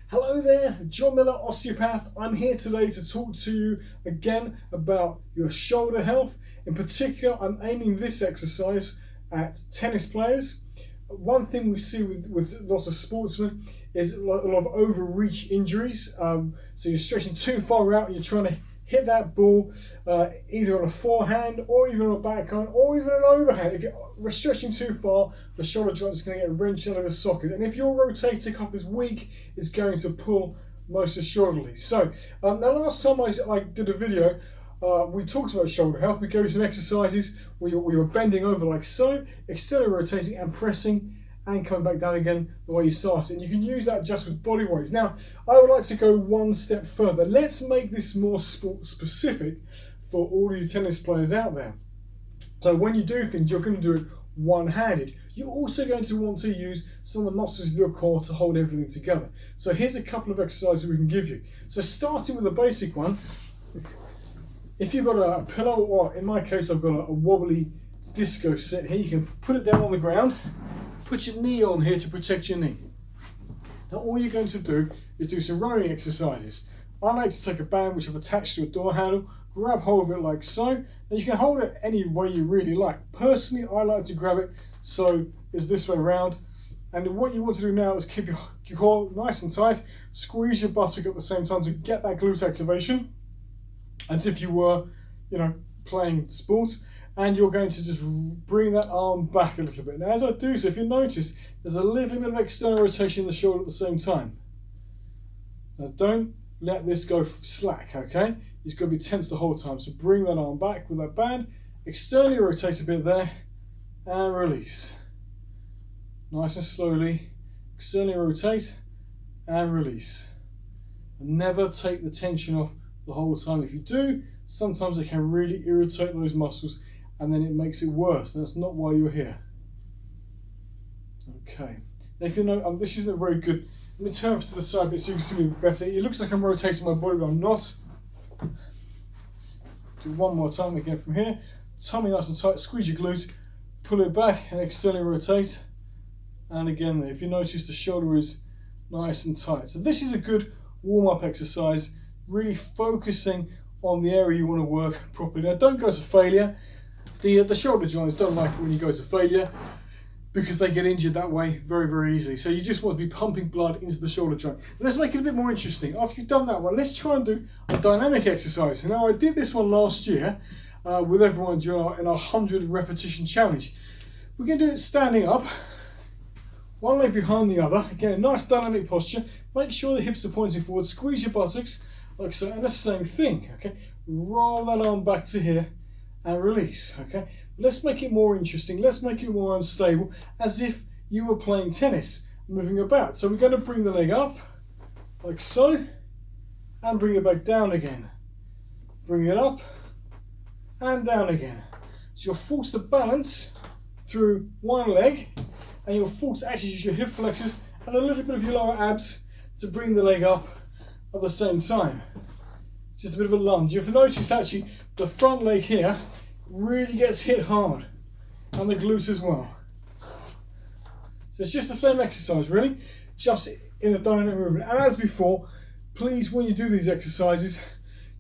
Hello there, John Miller, osteopath. I'm here today to talk to you again about your shoulder health. In particular, I'm aiming this exercise at tennis players. One thing we see with lots of sportsmen is a lot of overreach injuries. So you're stretching too far out and you're trying to hit that ball either on a forehand or even on a backhand or even an overhand. If you're stretching too far, the shoulder joint is going to get wrenched out of the socket. And if your rotator cuff is weak, it's going to pull most assuredly. So the last time I did a video, we talked about shoulder health. We gave some exercises where you were bending over like so, externally rotating and pressing, and coming back down again the way you started. And you can use that just with body weights. Now, I would like to go one step further. Let's make this more sport specific for all of you tennis players out there. So when you do things, you're going to do it one-handed. You're also going to want to use some of the muscles of your core to hold everything together. So here's a couple of exercises we can give you. So starting with the basic one, if you've got a pillow, or in my case, I've got a wobbly disco set here, you can put it down on the ground. Put your knee on here to protect your knee. Now all you're going to do is do some rowing exercises. I like to take a band which I've attached to a door handle, grab hold of it like so, and you can hold it any way you really like. Personally, I like to grab it so it's this way around. And what you want to do now is keep your core nice and tight, squeeze your buttock at the same time to get that glute activation, as if you were, playing sports. And you're going to just bring that arm back a little bit. Now, as I do so, if you notice, there's a little bit of external rotation in the shoulder at the same time. Now, don't let this go slack, okay? It's got to be tense the whole time. So bring that arm back with that band, externally rotate a bit there, and release. Nice and slowly, externally rotate, and release. And never take the tension off the whole time. If you do, sometimes it can really irritate those muscles, and then it makes it worse. That's not why you're here. Okay. Now if you know, this isn't very good. Let me turn to the side a bit so you can see me better. It looks like I'm rotating my body, but I'm not. Do one more time again from here. Tummy nice and tight, squeeze your glutes, pull it back and externally rotate. And again there, if you notice the shoulder is nice and tight. So this is a good warm-up exercise, really focusing on the area you want to work properly. Now don't go to failure. The shoulder joints don't like it when you go to failure because they get injured that way very, very easily. So you just want to be pumping blood into the shoulder joint. Let's make it a bit more interesting. After you've done that one, let's try and do a dynamic exercise. Now I did this one last year with everyone during our 100 repetition challenge. We're going to do it standing up, one leg behind the other. Again, a nice dynamic posture. Make sure the hips are pointing forward. Squeeze your buttocks like so, and the same thing. Okay, roll that arm back to here and release. Okay, let's make it more interesting. Let's make it more unstable, as if you were playing tennis, moving about. So we're going to bring the leg up like so, and bring it back down again. Bring it up and down again. So you're forced to balance through one leg, and you're forced to actually use your hip flexors and a little bit of your lower abs to bring the leg up at the same time. Just a bit of a lunge. You've noticed actually the front leg here really gets hit hard, and the glute as well. So it's just the same exercise really, just in a dynamic movement. And as before, please, when you do these exercises,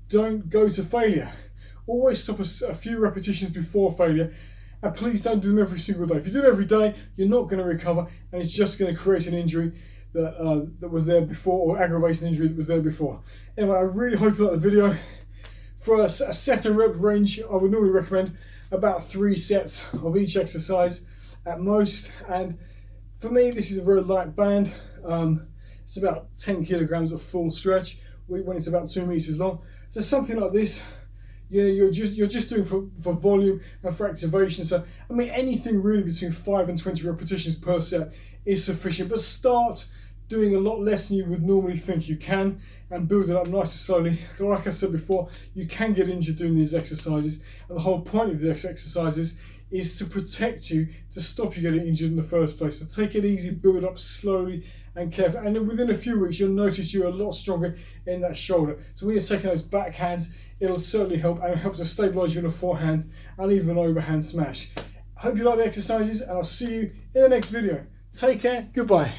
don't go to failure. Always stop a few repetitions before failure, and please don't do them every single day. If you do it every day, you're not going to recover, and it's just going to create an injury that was there before, or aggravate an injury that was there before. Anyway, I really hope you like the video. For a set and rep range, I would normally recommend about 3 sets of each exercise at most. And for me, this is a very light band. It's about 10 kilograms of full stretch when it's about 2 meters long. So something like this, you're just doing for volume and for activation. So I mean, anything really between 5 and 20 repetitions per set is sufficient. But start doing a lot less than you would normally think you can, and build it up nice and slowly. Like I said before, you can get injured doing these exercises, and the whole point of these exercises is to protect you, to stop you getting injured in the first place. So take it easy, build it up slowly and carefully, and then within a few weeks you'll notice you're a lot stronger in that shoulder. So when you're taking those backhands, it'll certainly help, and help to stabilize you in a forehand and even an overhand smash. I hope you like the exercises, and I'll see you in the next video. Take care, goodbye.